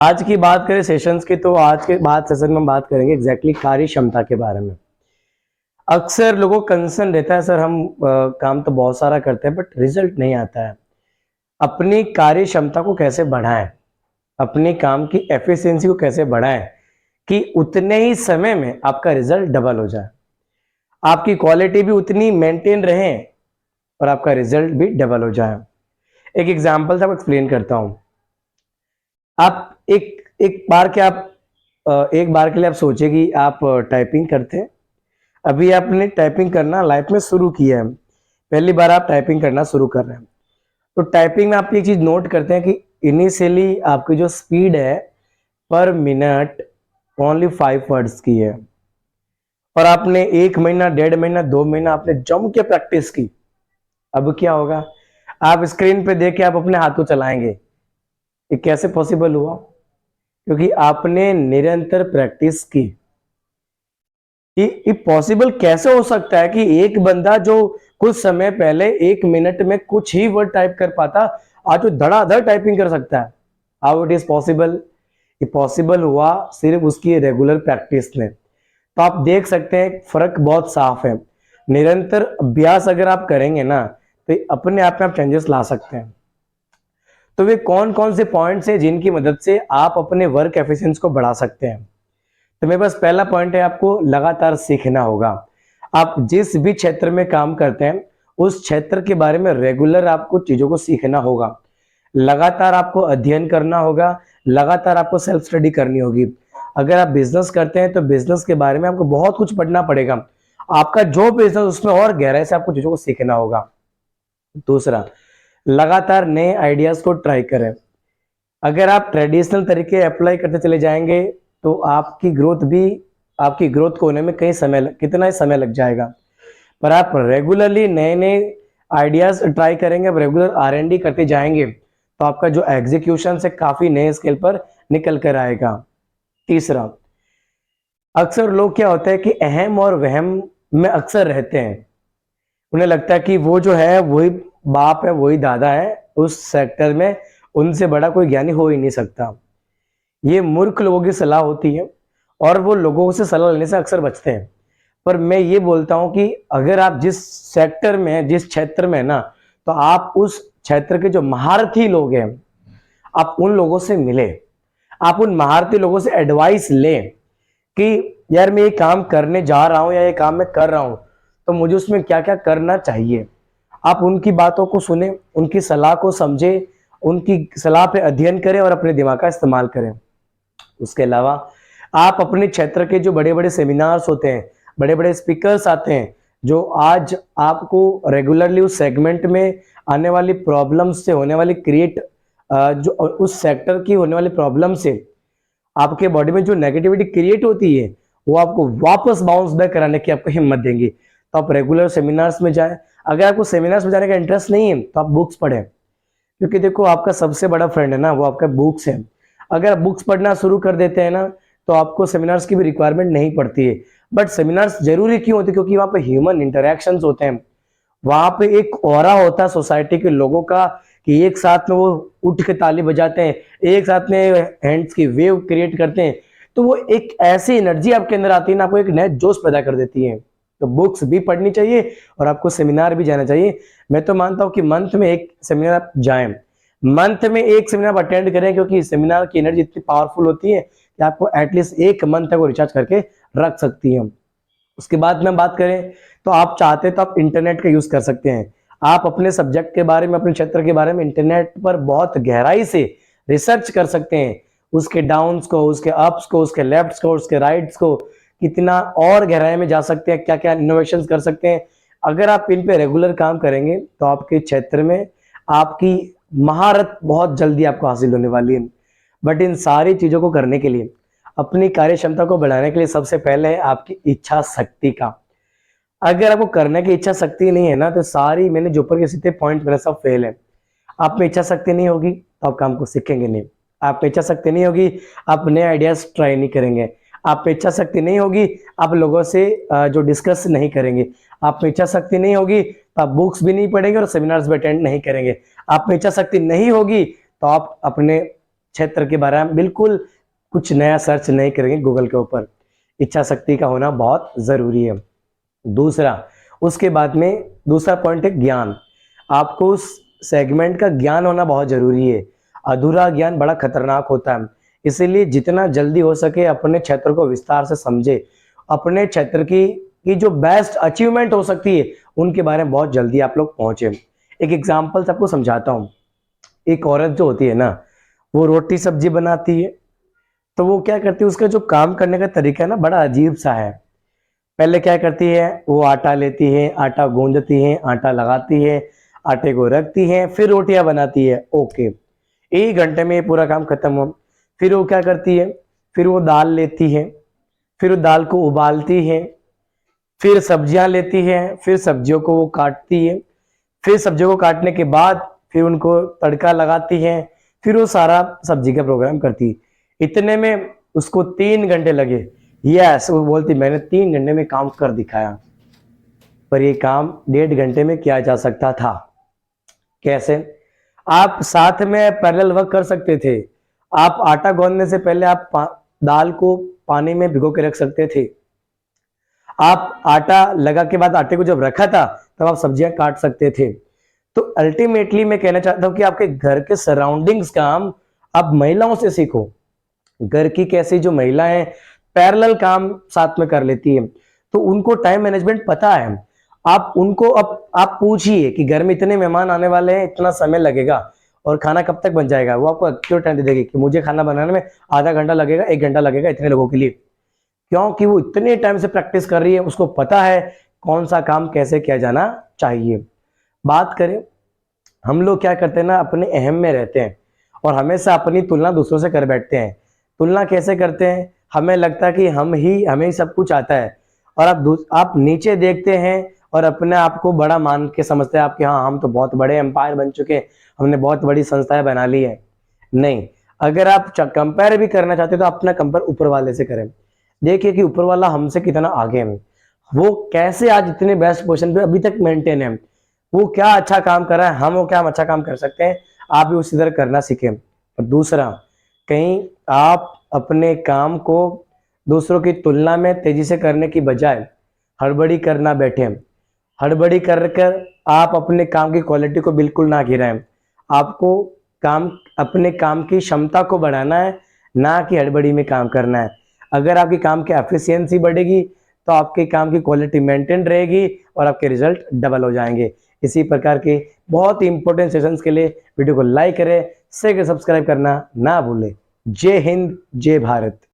आज की बात करें सेशंस की, तो आज के बाद सेशन में हम बात करेंगे एग्जैक्टली कार्य क्षमता के बारे में। अक्सर लोगों को कंसर्न रहता है, सर हम काम तो बहुत सारा करते हैं बट रिजल्ट नहीं आता है। अपनी कार्य क्षमता को कैसे बढ़ाएं, अपने काम की एफिशिएंसी को कैसे बढ़ाएं कि उतने ही समय में आपका रिजल्ट डबल हो जाए, आपकी क्वालिटी भी उतनी मेंटेन रहे और आपका रिजल्ट भी डबल हो जाए। एक एग्जांपल से आपको एक्सप्लेन करता हूं। आप एक एक बार के आप एक बार के लिए आप सोचिए कि आप टाइपिंग करते हैं। अभी आपने टाइपिंग करना लाइफ में शुरू किया है, पहली बार आप टाइपिंग करना शुरू कर रहे हैं। तो टाइपिंग में आप एक चीज नोट करते हैं कि इनिशियली आपकी जो स्पीड है पर मिनट ओनली 5 वर्ड्स की है, और आपने 1 महीना, 1.5 महीना, 2 महीना आपने जम के प्रैक्टिस की। अब क्या होगा, आप स्क्रीन पे देख के आप अपने हाथ को चलाएंगे। ये कैसे पॉसिबल हुआ? क्योंकि आपने निरंतर प्रैक्टिस की। ये पॉसिबल कैसे हो सकता है कि एक बंदा जो कुछ समय पहले 1 मिनट में कुछ ही वर्ड टाइप कर पाता, आज वो धड़ाधड़ टाइपिंग कर सकता है? How it is possible? ये पॉसिबल हुआ सिर्फ उसकी रेगुलर प्रैक्टिस में। तो आप देख सकते हैं फर्क बहुत साफ है। निरंतर अभ्यास अगर आप करेंगे ना, तो अपने आप में आप चेंजेस ला सकते हैं। तो वे कौन कौन से पॉइंट्स हैं जिनकी मदद से आप अपने वर्क एफिशिएंसी को बढ़ा सकते हैं? तो मेरे पास पहला पॉइंट है, आपको लगातार सीखना होगा। आप जिस भी क्षेत्र में काम करते हैं उस क्षेत्र के बारे में रेगुलर आपको चीजों को सीखना होगा। लगातार आपको अध्ययन करना होगा, लगातार आपको सेल्फ स्टडी करनी होगी। अगर आप बिजनेस करते हैं तो बिजनेस के बारे में आपको बहुत कुछ पढ़ना पड़ेगा। आपका जो बिजनेस उसमें और गहराई से आपको चीजों को सीखना होगा। दूसरा, लगातार नए आइडियाज को ट्राई करें। अगर आप ट्रेडिशनल तरीके अप्लाई करते चले जाएंगे तो आपकी ग्रोथ को होने में कितना ही समय लग जाएगा। पर आप रेगुलरली नए नए आइडियाज ट्राई करेंगे, आप रेगुलर R&D करते जाएंगे तो आपका जो एग्जीक्यूशन से काफी नए स्केल पर निकल कर आएगा। तीसरा, अक्सर लोग क्या होता है कि अहम और वहम में अक्सर रहते हैं। उन्हें लगता है कि वो जो है वही बाप है, वही दादा है उस सेक्टर में, उनसे बड़ा कोई ज्ञानी हो ही नहीं सकता। ये मूर्ख लोगों की सलाह होती है और वो लोगों से सलाह लेने से अक्सर बचते हैं। पर मैं ये बोलता हूं कि अगर आप जिस सेक्टर में, जिस क्षेत्र में ना, तो आप उस क्षेत्र के जो महारथी लोग हैं, आप उन लोगों से मिले, आप उन महारथी लोगों से एडवाइस लें कि यार मैं ये काम करने जा रहा हूं या ये काम मैं कर रहा हूं तो मुझे उसमें क्या क्या करना चाहिए। आप उनकी बातों को सुने, उनकी सलाह को समझे, उनकी सलाह पे अध्ययन करें और अपने दिमाग का इस्तेमाल करें। उसके अलावा आप अपने क्षेत्र के जो बड़े बड़े सेमिनार्स होते हैं, बड़े बड़े स्पीकर्स आते हैं, जो आज आपको रेगुलरली उस सेगमेंट में आने वाली प्रॉब्लम से होने वाली जो उस सेक्टर की होने वाली प्रॉब्लम से आपके बॉडी में जो नेगेटिविटी क्रिएट होती है वो आपको वापस बाउंस बैक कराने की आपको हिम्मत देंगी। तो आप रेगुलर सेमिनार्स में जाएं। अगर आपको सेमिनार्स में जाने का इंटरेस्ट नहीं है तो आप बुक्स पढ़ें, क्योंकि देखो आपका सबसे बड़ा फ्रेंड है ना, वो आपका बुक्स है। अगर आप बुक्स पढ़ना शुरू कर देते हैं ना तो आपको सेमिनार्स की भी रिक्वायरमेंट नहीं पड़ती है। बट सेमिनार्स जरूरी क्यों होती है? क्योंकि वहां पे ह्यूमन इंटरेक्शंस होते हैं, वहां पे एक ऑरा होता है सोसाइटी के लोगों का कि एक साथ में वो उठ के ताली बजाते हैं, एक साथ में हैंड्स की वेव क्रिएट करते हैं। तो वो एक ऐसी एनर्जी आपके अंदर आती है ना, आपको एक नया जोश पैदा कर देती है। तो बुक्स भी पढ़नी चाहिए और आपको सेमिनार भी जाना चाहिए। मैं तो मानता हूं कि मंथ में एक सेमिनार आप जाएं, मंथ में एक सेमिनार आप अटेंड करें, क्योंकि सेमिनार की एनर्जी इतनी पावरफुल होती है कि आपको एटलीस्ट एक मंथ तक वो रिचार्ज करके रख सकती है। उसके बाद में बात करें तो आप चाहते हैं तो आप इंटरनेट का यूज कर सकते हैं। आप अपने सब्जेक्ट के बारे में, अपने क्षेत्र के बारे में इंटरनेट पर बहुत गहराई से रिसर्च कर सकते हैं, उसके डाउन्स को, उसके अप्स को, उसके लेफ्ट्स को, उसके राइट्स को, कितना और गहराई में जा सकते हैं, क्या क्या इनोवेशंस कर सकते हैं। अगर आप इन पे रेगुलर काम करेंगे तो आपके क्षेत्र में आपकी महारत बहुत जल्दी आपको हासिल होने वाली है। बट इन सारी चीजों को करने के लिए, अपनी कार्य क्षमता को बढ़ाने के लिए सबसे पहले है आपकी इच्छा शक्ति का। अगर आपको करने की इच्छा शक्ति नहीं है ना तो सारी मैंने जो ऊपर के सीधे पॉइंट मेरे सब फेल है। आप में इच्छा शक्ति नहीं होगी तो आप काम को सीखेंगे नहीं। आप में इच्छा शक्ति नहीं होगी, आप नए आइडियाज ट्राई नहीं करेंगे। आप में इच्छा शक्ति नहीं होगी, आप लोगों से जो डिस्कस नहीं करेंगे। आप में इच्छा शक्ति नहीं होगी तो आप बुक्स भी नहीं पढ़ेंगे और सेमिनार्स भी अटेंड नहीं करेंगे। आप में इच्छा शक्ति नहीं होगी तो आप अपने क्षेत्र के बारे में बिल्कुल कुछ नया सर्च नहीं करेंगे गूगल के ऊपर। इच्छा शक्ति का होना बहुत ज़रूरी है। दूसरा, उसके बाद में दूसरा पॉइंट है ज्ञान। आपको उस सेगमेंट का ज्ञान होना बहुत ज़रूरी है। अधूरा ज्ञान बड़ा खतरनाक होता है, इसीलिए जितना जल्दी हो सके अपने क्षेत्र को विस्तार से समझे। अपने क्षेत्र की जो बेस्ट अचीवमेंट हो सकती है उनके बारे में बहुत जल्दी आप लोग पहुंचे। एक एग्जाम्पल सबको समझाता हूँ। एक औरत जो होती है ना, वो रोटी सब्जी बनाती है, तो वो क्या करती है, उसका जो काम करने का तरीका है ना बड़ा अजीब सा है। पहले क्या करती है, वो आटा लेती है, आटा गूंदती है, आटा लगाती है, आटे को रखती है, फिर रोटियां बनाती है। ओके, 1 घंटे में ये पूरा काम खत्म हो। फिर वो क्या करती है, फिर वो दाल लेती है, फिर वो दाल को उबालती है, फिर सब्जियां लेती है, फिर सब्जियों को वो काटती है, फिर सब्जियों को काटने के बाद फिर उनको तड़का लगाती है, फिर वो सारा सब्जी का प्रोग्राम करती है। इतने में उसको 3 घंटे लगे। यस, वो बोलती मैंने 3 घंटे में काम कर दिखाया। पर ये काम 1.5 घंटे में किया जा सकता था। कैसे? आप साथ में पैरेलल वर्क कर सकते थे। आप आटा गूंदने से पहले आप दाल को पानी में भिगो के रख सकते थे। आप आटा लगा के बाद आटे को जब रखा था तब आप सब्जियां काट सकते थे। तो अल्टीमेटली मैं कहना चाहता हूं कि आपके घर के सराउंडिंग्स काम आप महिलाओं से सीखो। घर की कैसी जो महिलाएं पैरेलल काम साथ में कर लेती है, तो उनको टाइम मैनेजमेंट पता है। आप उनको अब आप पूछिए कि घर में इतने मेहमान आने वाले हैं, इतना समय लगेगा और खाना कब तक बन जाएगा, वो आपको क्यों टाइम दे देगी कि मुझे खाना बनाने में आधा घंटा लगेगा, 1 घंटा लगेगा इतने लोगों के लिए। क्योंकि वो इतने टाइम से प्रैक्टिस कर रही है, उसको पता है कौन सा काम कैसे किया जाना चाहिए। बात करें, हम लोग क्या करते हैं ना, अपने अहम में रहते हैं और हमेशा अपनी तुलना दूसरों से कर बैठते हैं। तुलना कैसे करते हैं, हमें लगता है कि हमें ही सब कुछ आता है, और आप नीचे देखते हैं और अपने आप को बड़ा मान के समझते हैं आपके, हाँ हम तो बहुत बड़े एम्पायर बन चुके हैं, हमने बहुत बड़ी संस्थाएं बना ली है। नहीं, अगर आप कंपेयर भी करना चाहते हैं तो अपना कंपेयर ऊपर वाले से करें। देखिए कि ऊपर वाला हमसे कितना आगे है, वो कैसे आज इतने बेस्ट पोजीशन पे अभी तक मेंटेन है, वो क्या अच्छा काम कर रहा है, हम वो क्या हम अच्छा काम कर सकते हैं, आप भी उसी तरह करना सीखें। और दूसरा, कहीं आप अपने काम को दूसरों की तुलना में तेजी से करने की बजाय हड़बड़ी करना बैठे। हड़बड़ी कर कर आप अपने काम की क्वालिटी को बिल्कुल ना गिराएं। आपको अपने काम की क्षमता को बढ़ाना है, ना कि हड़बड़ी में काम करना है। अगर आपके काम की एफिशिएंसी बढ़ेगी तो आपके काम की क्वालिटी मेंटेन रहेगी और आपके रिजल्ट डबल हो जाएंगे। इसी प्रकार के बहुत ही इंपॉर्टेंट सेशंस के लिए वीडियो को लाइक करें, शेयर सब्सक्राइब करना ना भूलें। जय हिंद, जय भारत।